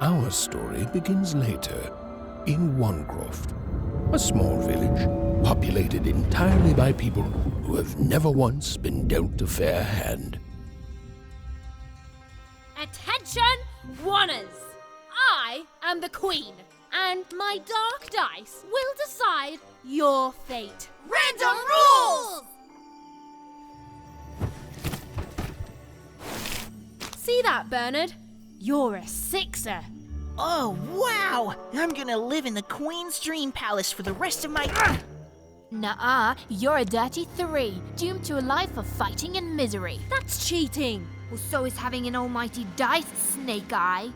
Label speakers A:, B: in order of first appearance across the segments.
A: Our story begins later, in Wanecroft, a small village populated entirely by people who have never once been dealt a fair hand.
B: Attention, Wanners! I am the Queen, and my dark dice will decide your fate.
C: Random rules!
B: See that, Bernard? You're a sixer.
C: Oh, wow! I'm gonna live in the Queen's Dream Palace for the rest of my...
D: Nuh-uh, you're a dirty 3, doomed to a life of fighting and misery.
B: That's cheating.
D: Well, so is having an almighty dice, Snake Eye.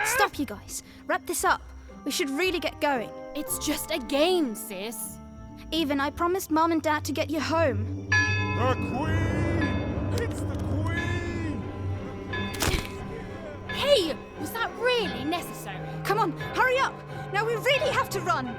E: Stop, you guys. Wrap this up. We should really get going.
B: It's just a game, sis.
E: Even, I promised Mum and Dad to get you home.
F: The Queen! It's the Queen!
B: Hey, was that really necessary?
E: Come on, hurry up! Now we really have to run!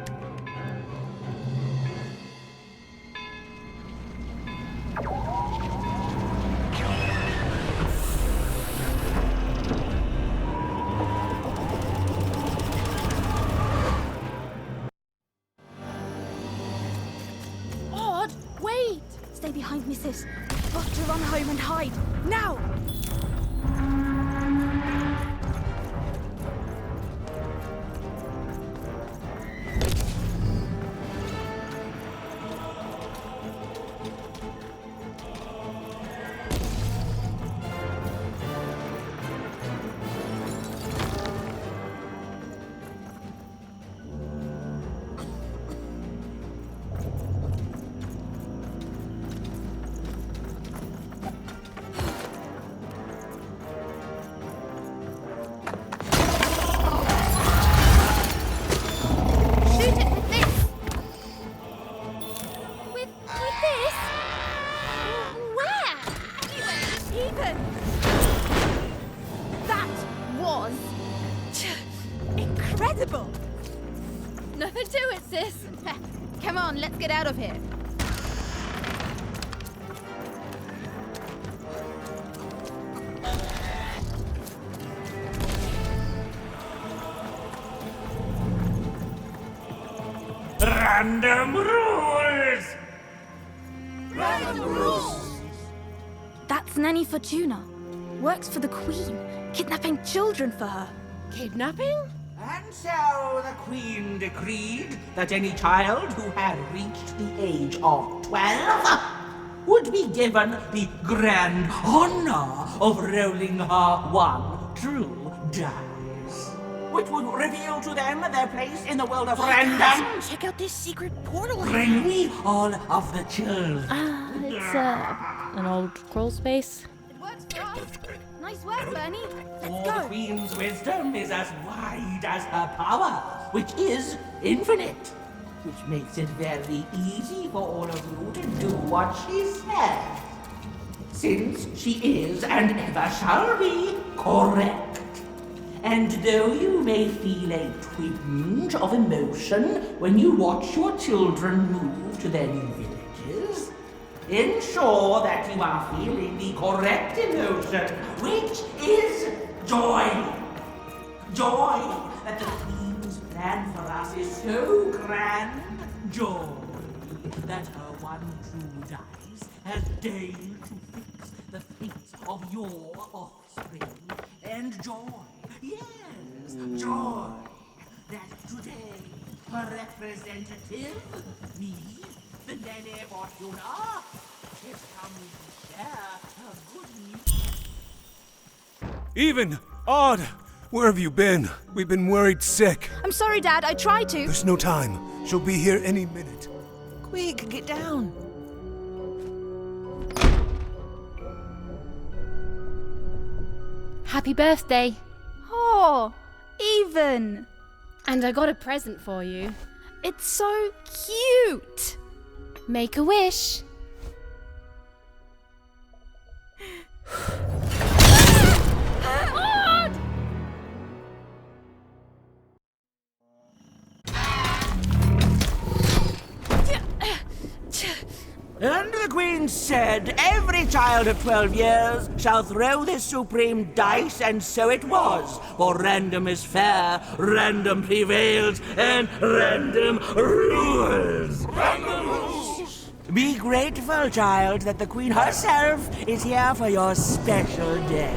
B: Odd, wait!
E: Stay behind me, sis. We've got to run home and hide. Now! Incredible!
B: Nothing to it, sis.
E: Come on, let's get out of here.
G: Random rules!
C: Random rules!
E: That's Nanny Fortuna. Works for the Queen, kidnapping children for her.
B: Kidnapping?
G: And so the Queen decreed that any child who had reached the age of 12 would be given the grand honor of rolling her one true dice, which would reveal to them their place in the world of random.
C: Check out this secret portal.
G: Bring me all of the children.
B: It's an old crawl space.
E: It works for us. Nice work, Bernie. Let's
G: For
E: go.
G: the Queen's wisdom is as wide as her power, which is infinite, which makes it very easy for all of you to do what she says, since she is and ever shall be correct. And though you may feel a twinge of emotion when you watch your children move to their new villages, ensure that you are feeling the correct emotion, which is joy. Joy that the Queen's plan for us is so grand. Joy that her one true dice has deigned to fix the fates of your offspring. And joy, yes, joy that today her representative, me, the Nanny Fortuna, has come to share her good news.
F: Even! Odd! Where have you been? We've been worried sick.
E: I'm sorry, Dad. I tried to.
F: There's no time. She'll be here any minute.
C: Quick, get down.
B: Happy birthday.
E: Oh, Even.
B: And I got a present for you.
E: It's so cute.
B: Make a wish.
G: And the Queen been said, every child of 12 years shall throw this supreme dice, and so it was. For random is fair, random prevails, and random rules. Random rules! Be grateful, child, that the Queen herself is here for your special day.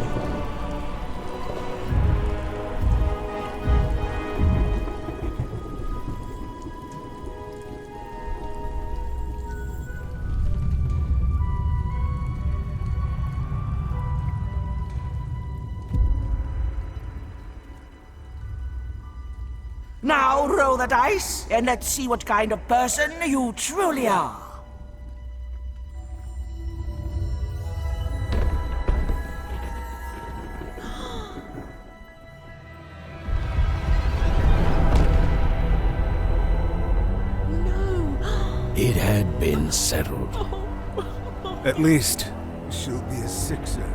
G: Now roll the dice, and let's see what kind of person you truly are.
A: It had been settled.
F: At least, she'll be a sixer.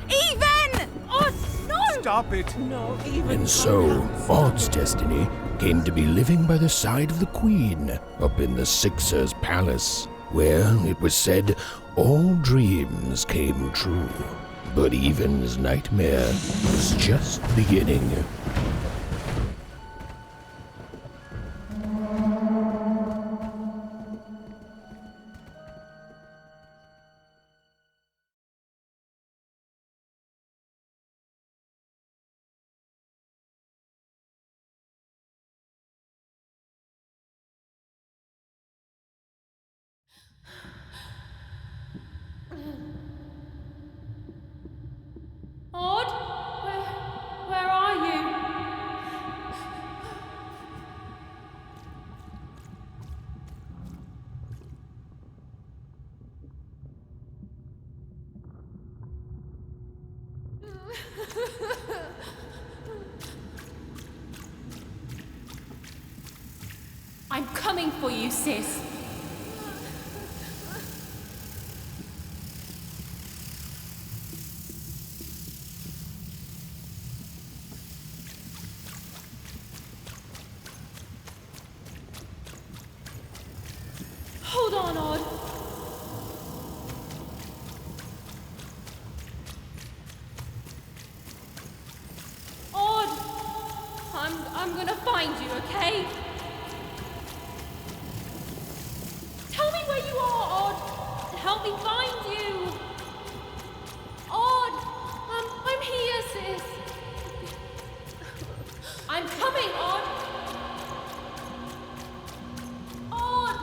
E: Even!
B: Oh, no!
F: Stop it!
B: No, even.
A: And so, Odd's destiny came to be living by the side of the Queen up in the Sixer's palace, where, it was said, all dreams came true. But Even's nightmare was just beginning.
B: Odd? Where are you? I'm coming for you, sis. Hold on, Odd. Odd! I'm gonna find you, okay? Tell me where you are, Odd! Help me find you! Odd! I'm here, sis! I'm coming, Odd! Odd!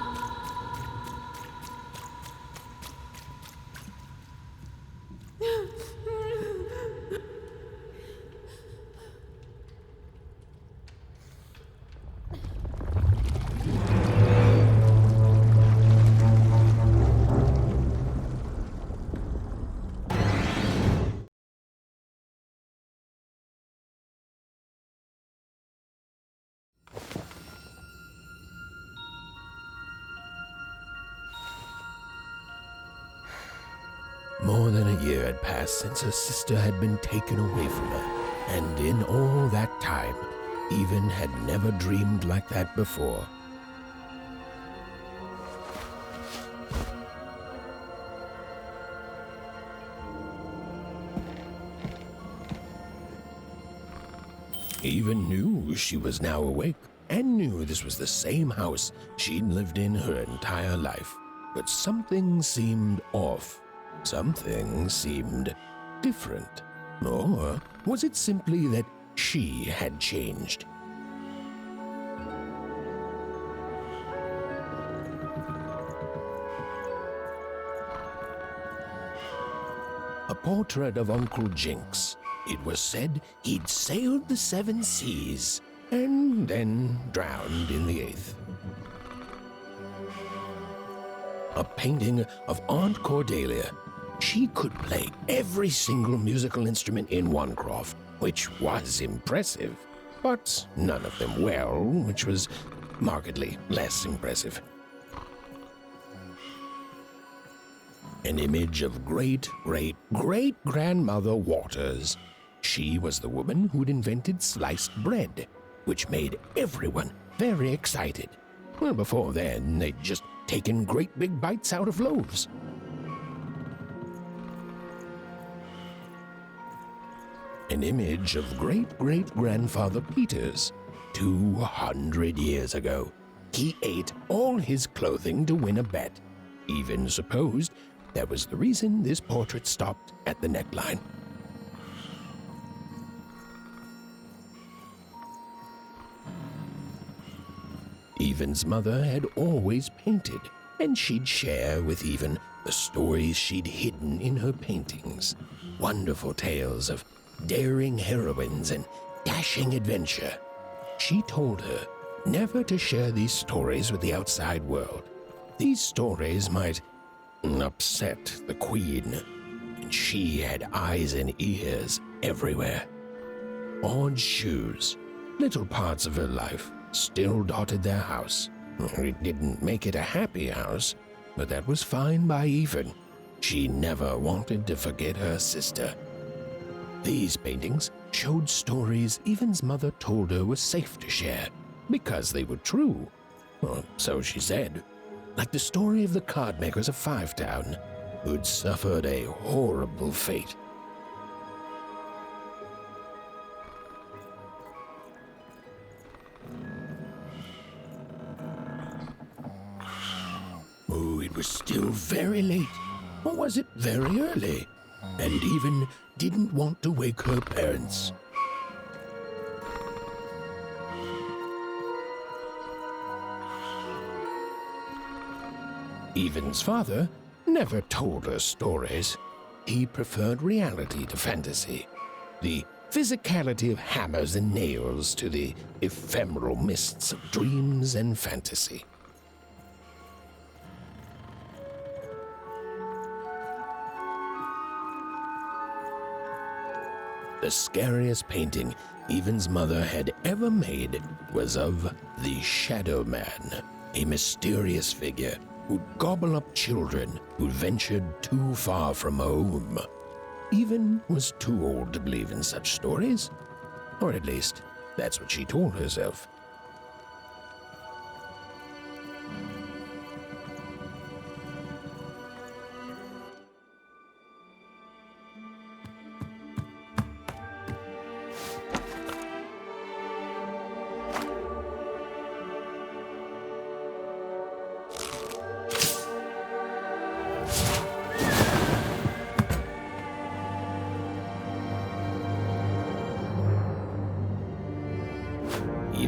A: More than a year had passed since her sister had been taken away from her, and in all that time, Even had never dreamed like that before. Even knew she was now awake, and knew this was the same house she'd lived in her entire life. But something seemed off. Something seemed different. Or was it simply that she had changed? A portrait of Uncle Jinx. It was said he'd sailed the 7 seas and then drowned in the 8th. A painting of Aunt Cordelia. She could play every single musical instrument in Wanecroft, which was impressive, but none of them well, which was markedly less impressive. An image of great-great-great-grandmother Waters. She was the woman who'd invented sliced bread, which made everyone very excited. Well, before then, they'd just taken great big bites out of loaves. An image of great-great-grandfather Peter's 200 years ago. He ate all his clothing to win a bet. Even supposed that was the reason this portrait stopped at the neckline. Evan's mother had always painted, and she'd share with Evan the stories she'd hidden in her paintings. Wonderful tales of daring heroines and dashing adventure. She told her never to share these stories with the outside world. These stories might upset the Queen, and she had eyes and ears everywhere. Odd shoes, little parts of her life, still dotted their house. It didn't make it a happy house, but that was fine by Evan. She never wanted to forget her sister. These paintings showed stories Evan's mother told her were safe to share, because they were true. Or so she said. Like the story of the card makers of Five Town, who'd suffered a horrible fate. Oh, it was still very late. Or was it very early? And Evan didn't want to wake her parents. Evan's father never told her stories. He preferred reality to fantasy, the physicality of hammers and nails to the ephemeral mists of dreams and fantasy. The scariest painting Evan's mother had ever made was of the Shadow Man, a mysterious figure who'd gobble up children who'd ventured too far from home. Evan was too old to believe in such stories, or at least that's what she told herself.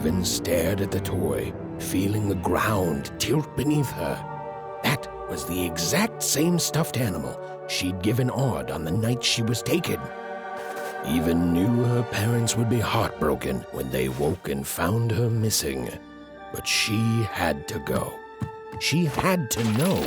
A: Evan stared at the toy, feeling the ground tilt beneath her. That was the exact same stuffed animal she'd given Odd on the night she was taken. Evan knew her parents would be heartbroken when they woke and found her missing. But she had to go. She had to know